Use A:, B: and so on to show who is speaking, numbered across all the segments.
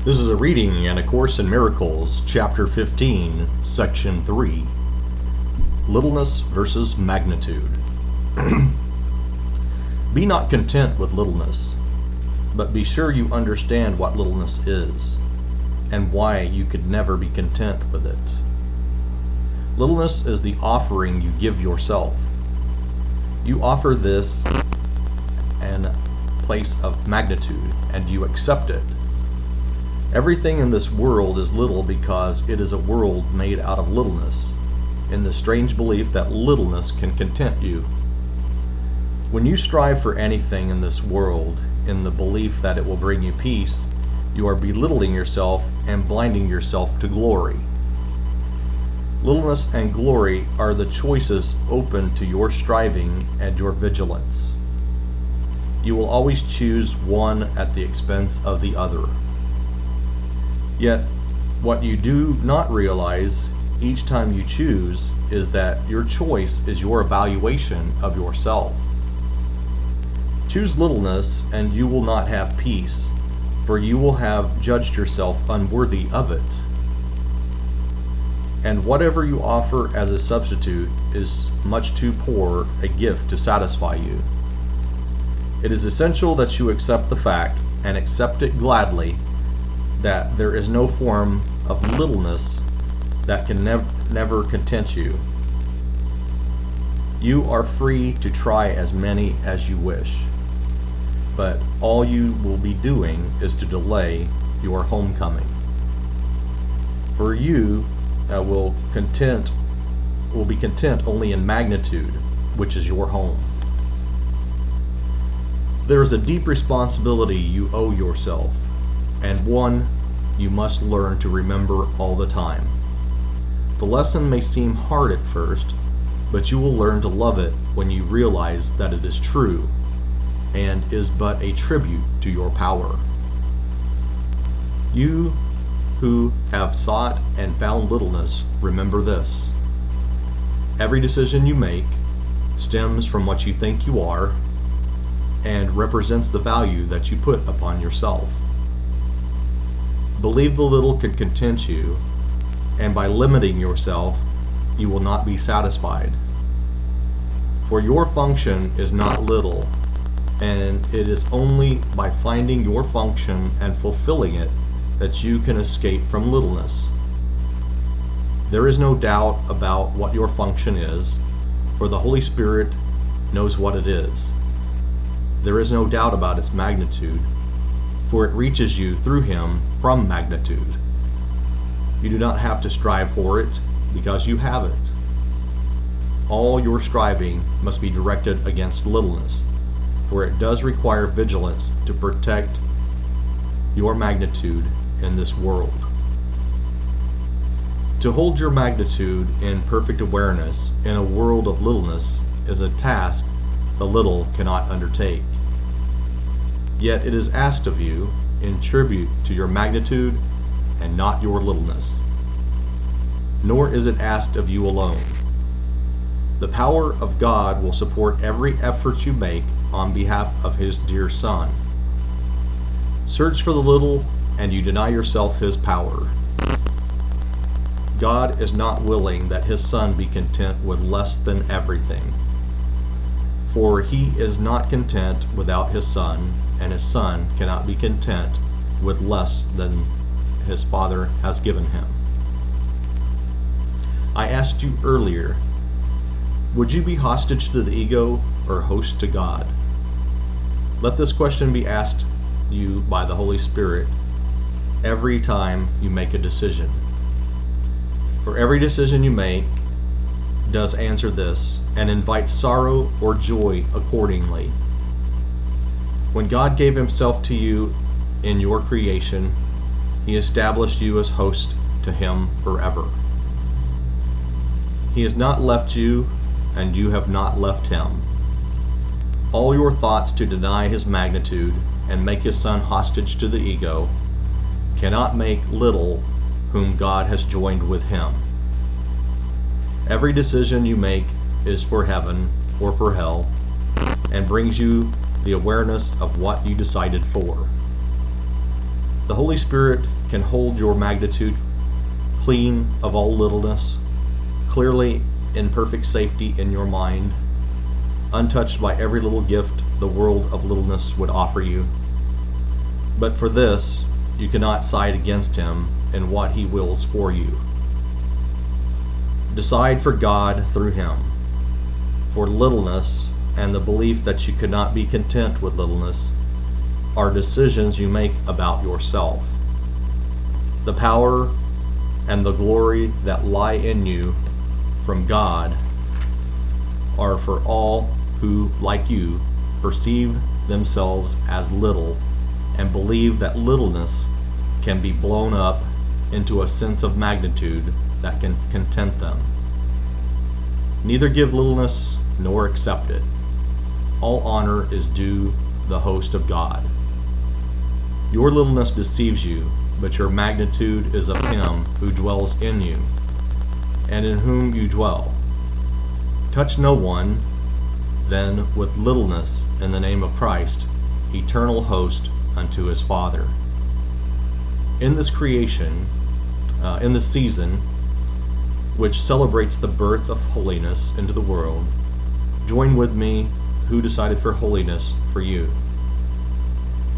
A: This is a reading in A Course in Miracles, Chapter 15, Section 3, Littleness versus Magnitude. Be not content with littleness, but be sure you understand what littleness is, and why you could never be content with it. Littleness is the offering you give yourself. You offer this in place of magnitude, and you accept it. Everything in this world is little because it is a world made out of littleness, in the strange belief that littleness can content you. When you strive for anything in this world, in the belief that it will bring you peace, you are belittling yourself and blinding yourself to glory. Littleness and glory are the choices open to your striving and your vigilance. You will always choose one at the expense of the other. Yet, what you do not realize each time you choose is that your choice is your evaluation of yourself. Choose littleness, and you will not have peace, for you will have judged yourself unworthy of it. And whatever you offer as a substitute is much too poor a gift to satisfy you. It is essential that you accept the fact, and accept it gladly, that there is no form of littleness that can never content you. You are free to try as many as you wish, but all you will be doing is to delay your homecoming. For you will be content only in magnitude, which is your home. There is a deep responsibility you owe yourself, and one you must learn to remember all the time. The lesson may seem hard at first, but you will learn to love it when you realize that it is true and is but a tribute to your power. You who have sought and found littleness, remember this. Every decision you make stems from what you think you are and represents the value that you put upon yourself. Believe the little can content you, and by limiting yourself, you will not be satisfied. For your function is not little, and it is only by finding your function and fulfilling it that you can escape from littleness. There is no doubt about what your function is, for the Holy Spirit knows what it is. There is no doubt about its magnitude, for it reaches you through Him from magnitude. You do not have to strive for it, because you have it. All your striving must be directed against littleness, for it does require vigilance to protect your magnitude in this world. To hold your magnitude in perfect awareness in a world of littleness is a task the little cannot undertake. Yet it is asked of you in tribute to your magnitude and not your littleness. Nor is it asked of you alone. The power of God will support every effort you make on behalf of His dear Son. Search for the little, and you deny yourself His power. God is not willing that His Son be content with less than everything. For He is not content without His Son, and His Son cannot be content with less than His Father has given Him. I asked you earlier, would you be hostage to the ego or host to God? Let this question be asked you by the Holy Spirit every time you make a decision. For every decision you make does answer this, and invite sorrow or joy accordingly. When God gave Himself to you in your creation, He established you as host to Him forever. He has not left you, and you have not left Him. All your thoughts to deny His magnitude and make His Son hostage to the ego cannot make little whom God has joined with Him. Every decision you make is for heaven or for hell, and brings you the awareness of what you decided for. The Holy Spirit can hold your magnitude clean of all littleness, clearly in perfect safety in your mind, untouched by every little gift the world of littleness would offer you. But for this, you cannot side against him in what he wills for you. Decide for God through him. For littleness and the belief that you could not be content with littleness are decisions you make about yourself. The power and the glory that lie in you from God are for all who, like you, perceive themselves as little and believe that littleness can be blown up into a sense of magnitude that can content them. Neither give littleness nor accept it. All honor is due the host of God. Your littleness deceives you, but your magnitude is of him who dwells in you, and in whom you dwell. Touch no one, then, with littleness in the name of Christ, eternal host unto his Father. In this creation, in this season, which celebrates the birth of holiness into the world, join with me who decided for holiness for you.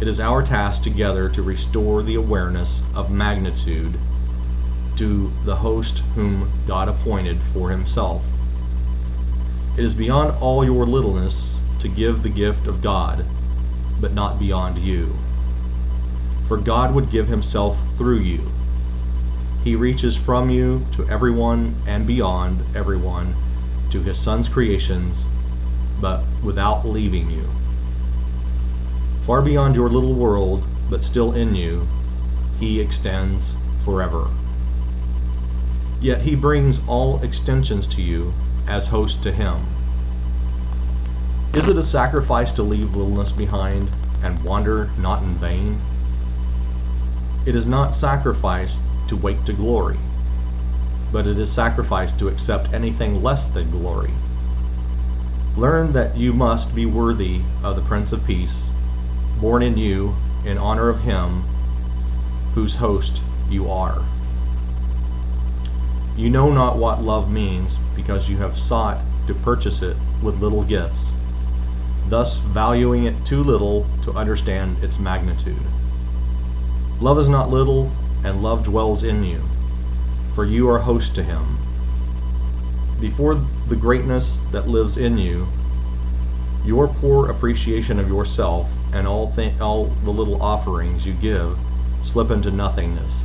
A: It is our task together to restore the awareness of magnitude to the host whom God appointed for himself. It is beyond all your littleness to give the gift of God, but not beyond you. For God would give himself through you. He reaches from you to everyone and beyond everyone to his Son's creations, but without leaving you. Far beyond your little world, but still in you, he extends forever. Yet he brings all extensions to you as host to him. Is it a sacrifice to leave littleness behind and wander not in vain? It is not sacrifice to wake to glory, but it is sacrifice to accept anything less than glory. Learn that you must be worthy of the Prince of Peace, born in you in honor of him whose host you are. You know not what love means because you have sought to purchase it with little gifts, thus valuing it too little to understand its magnitude. Love is not little, and love dwells in you, for you are host to him. Before the greatness that lives in you, your poor appreciation of yourself and all the little offerings you give slip into nothingness.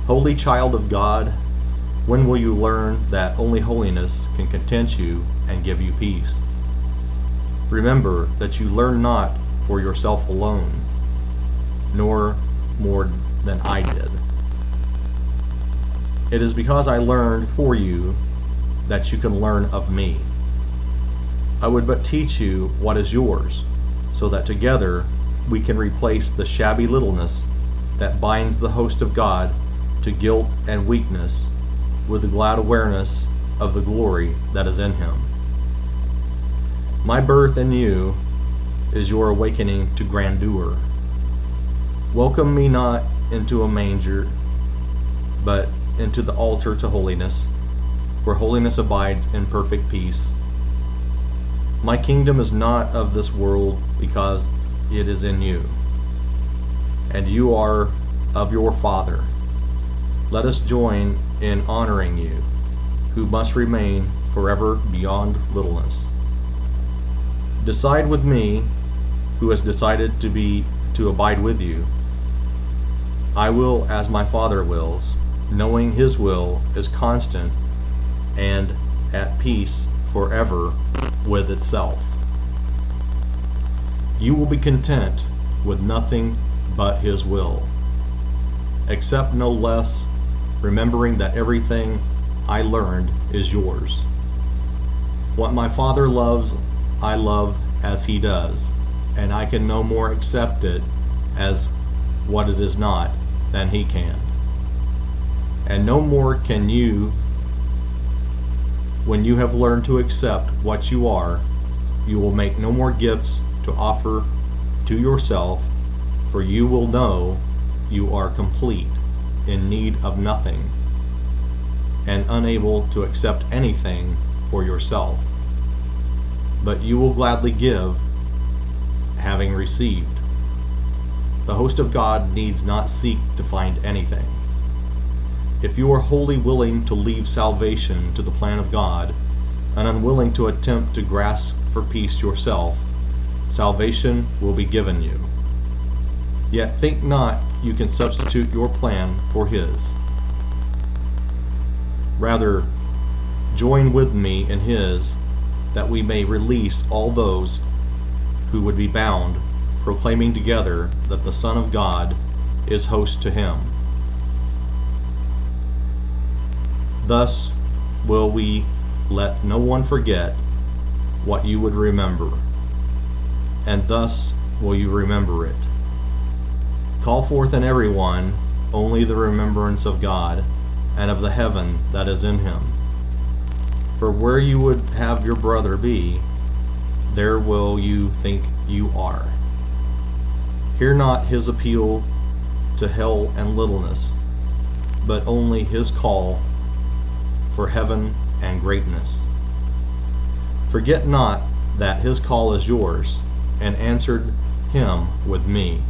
A: Holy child of God, when will you learn that only holiness can content you and give you peace? Remember that you learn not for yourself alone, nor more than I did. It is because I learned for you that you can learn of me. I would but teach you what is yours, so that together we can replace the shabby littleness that binds the host of God to guilt and weakness with the glad awareness of the glory that is in him. My birth in you is your awakening to grandeur. Welcome me not into a manger, but into the altar to holiness, where holiness abides in perfect peace. My kingdom is not of this world because it is in you, and you are of your Father. Let us join in honoring you, who must remain forever beyond littleness. Decide with me, who has decided to abide with you. I will as my Father wills, knowing his will is constant and at peace forever with itself. You will be content with nothing but his will. Accept no less, remembering that everything I learned is yours. What my Father loves, I love as he does, and I can no more accept it as what it is not than he can. And no more can you. When you have learned to accept what you are, you will make no more gifts to offer to yourself For you will know you are complete, in need of nothing, and unable to accept anything for yourself. But you will gladly give, having received. The host of God needs not seek to find anything. If you are wholly willing to leave salvation to the plan of God, and unwilling to attempt to grasp for peace yourself, salvation will be given you. Yet think not you can substitute your plan for His. Rather, join with me in His, that we may release all those who would be bound, proclaiming together that the Son of God is host to Him. Thus will we let no one forget what you would remember, and thus will you remember it. Call forth in every one only the remembrance of God, and of the heaven that is in Him. For where you would have your brother be, there will you think you are. Hear not his appeal to hell and littleness, but only his call for heaven and greatness. Forget not that his call is yours, and answered him with me.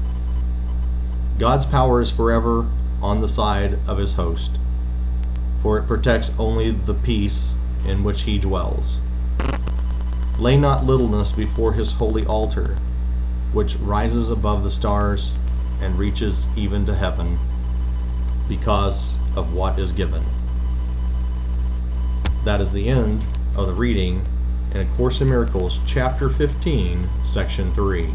A: God's power is forever on the side of his host, for it protects only the peace in which he dwells. Lay not littleness before his holy altar, which rises above the stars and reaches even to heaven, because of what is given. That is the end of the reading in A Course in Miracles, chapter 15, section 3.